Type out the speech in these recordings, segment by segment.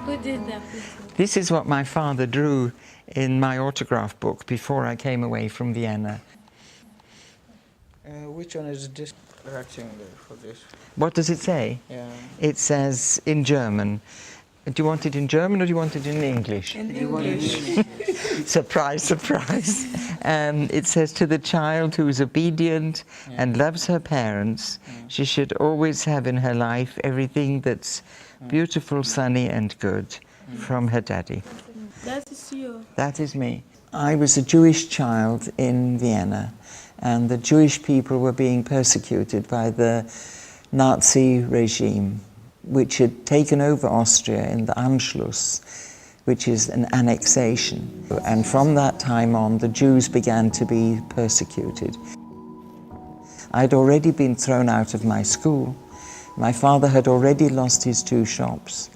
Who did that? This is what my father drew in my autograph book before I came away from Vienna. Which one is this rectangle for this? What does it say? Yeah. It says in German. Do you want it in German or do you want it in English? In English. Surprise, surprise. It says, to the child who is obedient and loves her parents, she should always have in her life everything that's beautiful, sunny and good from her daddy. That is you. That is me. I was a Jewish child in Vienna, and the Jewish people were being persecuted by the Nazi regime, which had taken over Austria in the Anschluss, which is an annexation. And from that time on, the Jews began to be persecuted. I'd already been thrown out of my school. My father had already lost his 2 shops,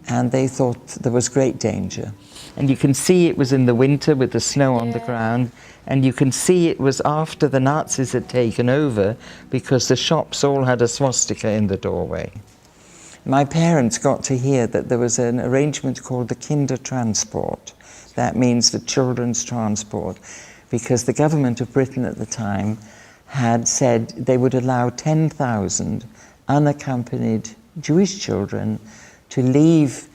and they thought there was great danger. And you can see it was in the winter with the snow on the ground, and you can see it was after the Nazis had taken over, because the shops all had a swastika in the doorway. My parents got to hear that there was an arrangement called the Kindertransport. That means the children's transport, because the government of Britain at the time had said they would allow 10,000 unaccompanied Jewish children to leave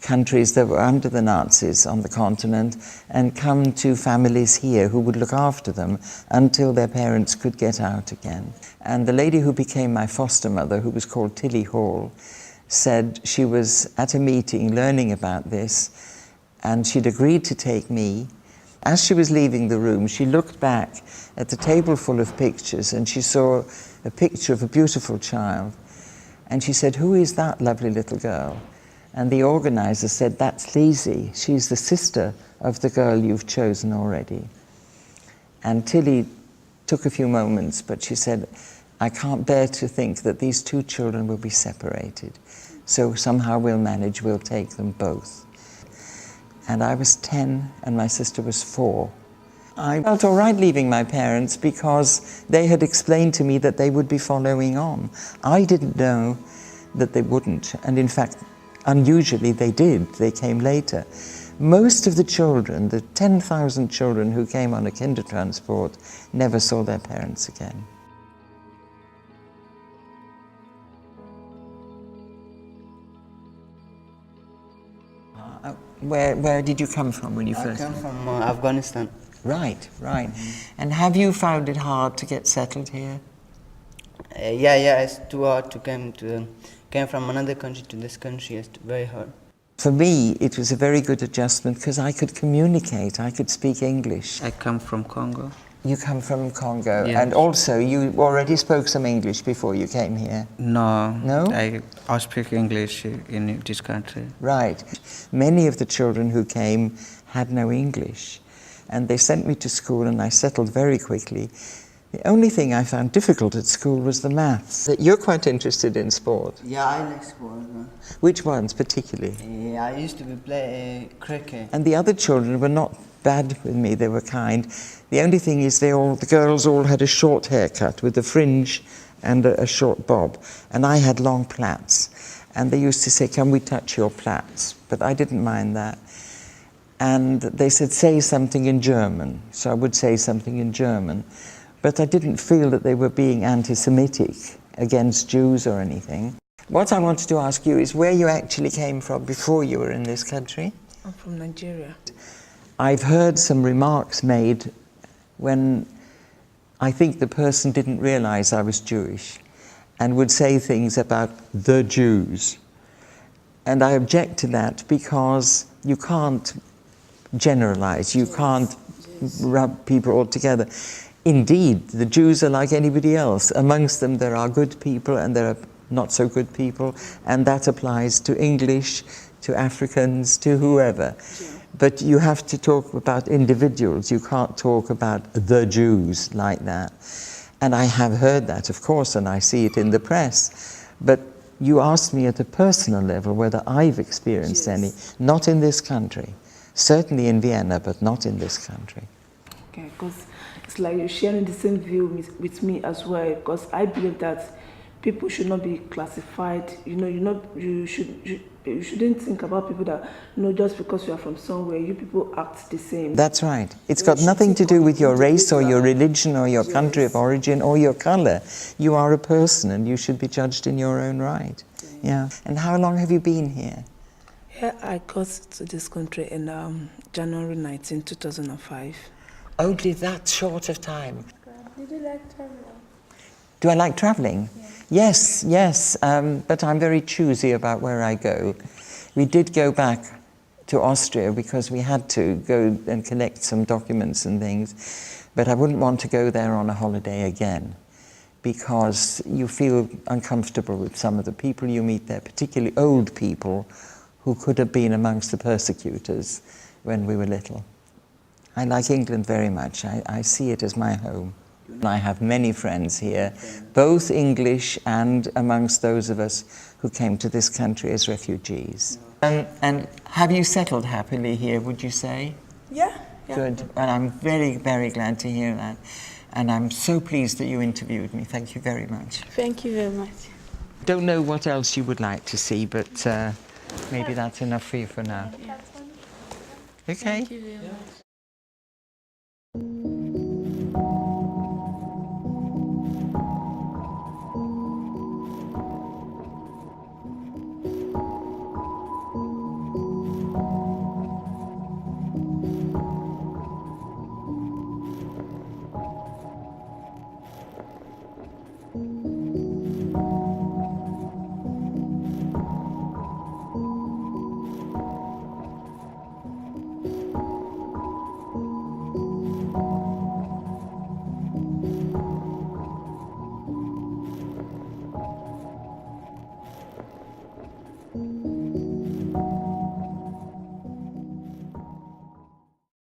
countries that were under the Nazis on the continent and come to families here who would look after them until their parents could get out again. And the lady who became my foster mother, who was called Tilly Hall, said she was at a meeting learning about this, and she'd agreed to take me. As she was leaving the room, she looked back at the table full of pictures, and she saw a picture of a beautiful child. And she said, "Who is that lovely little girl?" And the organizer said, "That's Lizzie. She's the sister of the girl you've chosen already." And Tilly took a few moments, but she said, "I can't bear to think that these 2 children will be separated. So somehow we'll manage, we'll take them both." And I was 10 and my sister was 4. I felt all right leaving my parents because they had explained to me that they would be following on. I didn't know that they wouldn't, and in fact, unusually they did. They came later. Most of the children, the 10,000 children who came on a Kindertransport, never saw their parents again. Where did you come from when you first? I come from Afghanistan. Right, right. And have you found it hard to get settled here? Yeah, it's too hard to came from another country to this country. It's very hard. For me, it was a very good adjustment because I could communicate, I could speak English. I come from Congo. You come from Congo, Yes. and also you already spoke some English before you came here. No. No? I speak English in this country. Right. Many of the children who came had no English, and they sent me to school and I settled very quickly. The only thing I found difficult at school was the maths. You're quite interested in sport. Yeah, I like sport. Which ones particularly? Yeah, I used to play cricket. And the other children were not bad with me, they were kind. The only thing is the girls all had a short haircut with a fringe and a short bob. And I had long plaits. And they used to say, "Can we touch your plaits?" But I didn't mind that. And they said, "Say something in German." So I would say something in German. But I didn't feel that they were being anti-Semitic against Jews or anything. What I wanted to ask you is where you actually came from before you were in this country? I'm from Nigeria. I've heard some remarks made when I think the person didn't realize I was Jewish and would say things about the Jews. And I object to that because you can't generalize, you can't rub people all together. Indeed, the Jews are like anybody else. Amongst them there are good people and there are not so good people, and that applies to English, to Africans, to whoever. Yeah. But you have to talk about individuals. You can't talk about the Jews like that. And I have heard that, of course, and I see it in the press. But you asked me at a personal level whether I've experienced any, not in this country. Certainly in Vienna, but not in this country. Okay, because it's like you're sharing the same view with me as well, because I believe that people should not be classified. You know, you shouldn't think about people that, just because you are from somewhere, you people act the same. That's right. It's got nothing to do with your race or your religion or your country of origin or your colour. You are a person and you should be judged in your own right. Yeah. And how long have you been here? Yeah, I got to this country in January 19, 2005. Only that short of time. Did you like traveling? Do I like travelling? Yes, but I'm very choosy about where I go. We did go back to Austria because we had to go and collect some documents and things, but I wouldn't want to go there on a holiday again because you feel uncomfortable with some of the people you meet there, particularly old people who could have been amongst the persecutors when we were little. I like England very much. I see it as my home. I have many friends here, both English and amongst those of us who came to this country as refugees. And have you settled happily here, would you say? Yeah. Good. And I'm very, very glad to hear that. And I'm so pleased that you interviewed me. Thank you very much. Thank you very much. Don't know what else you would like to see, but maybe that's enough for you for now. Okay? Thank you very much.